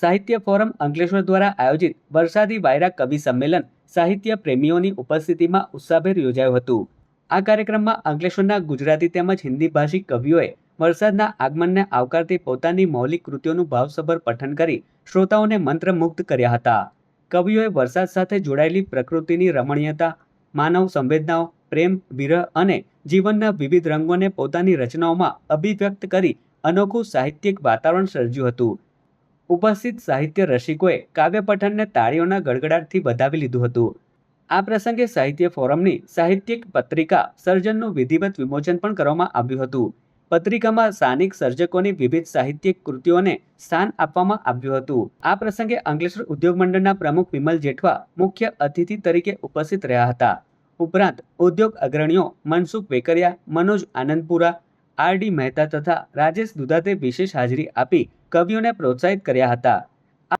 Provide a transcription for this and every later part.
સાહિત્ય ફોરમ અંકલેશ્વર દ્વારા આયોજિત વરસાદી વાયરા કવિ સંમેલન સાહિત્ય પ્રેમીઓની ઉપસ્થિતિમાં ઉત્સાહભેર યોજાયું હતું। આ કાર્યક્રમમાં અંકલેશ્વરના ગુજરાતી તેમજ હિન્દી ભાષી કવિઓએ વરસાદના આગમનને આવકારતી પોતાની મૌલિક કૃતિઓનું ભાવસભર પઠન કરી શ્રોતાઓને મંત્રમુગ્ધ કર્યા હતા। કવિઓએ વરસાદ સાથે જોડાયેલી પ્રકૃતિની રમણીયતા, માનવ સંવેદનાઓ, પ્રેમ, વિરહ અને જીવનના વિવિધ રંગોને પોતાની રચનાઓમાં અભિવ્યક્ત કરી અનોખું સાહિત્યિક વાતાવરણ સર્જ્યું હતું। ઉપસ્થિત સાહિત્ય રસિકોએ કાવ્ય પઠનને તાળીઓના ગડગડાટથી વધાવી લીધું હતું। આ પ્રસંગે સાહિત્ય ફોરમની સાહિત્યિક પત્રિકા સર્જનનું વિધિવત વિમોચન પણ કરવામાં આવ્યું હતું। પત્રિકામાં સ્થાનિક સર્જકોની વિવિધ સાહિત્યિક કૃતિઓને સ્થાન આપવામાં આવ્યું હતું। આ પ્રસંગે અંકલેશ્વર ઉદ્યોગ મંડળના પ્રમુખ વિમલ જેઠવા મુખ્ય અતિથિ તરીકે ઉપસ્થિત રહ્યા હતા। ઉપરાંત ઉદ્યોગ અગ્રણીઓ મનસુખ વેકરિયા, મનોજ આનંદપુરા, આર.ડી. મહેતા તથા રાજેશ દુધાતે વિશેષ હાજરી આપી કવિઓને પ્રોત્સાહિત કર્યા હતા।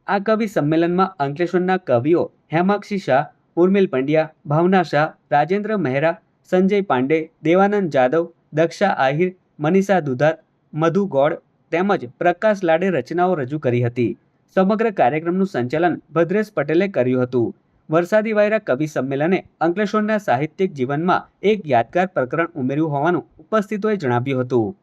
આ કવિ સંમેલનમાં અંકલેશ્વરના કવિઓ હેમાક્ષી શાહ, ઉર્મિલ પંડ્યા, ભાવના શાહ, રાજેન્દ્ર મહેરા, સંજય પાંડે, દેવાનંદ જાદવ, દક્ષા આહિર, મનીષા દુધાત, મધુ ગોળ તેમજ પ્રકાશ લાડે રચનાઓ રજૂ કરી હતી। સમગ્ર કાર્યક્રમનું સંચાલન ભદ્રેશ પટેલે કર્યું હતું। વરસાદી વાયરા કવિ સંમેલને અંકલેશ્વરના સાહિત્યિક જીવનમાં એક યાદગાર પ્રકરણ ઉમેર્યું હોવાનું ઉપસ્થિતોએ જણાવ્યું હતું।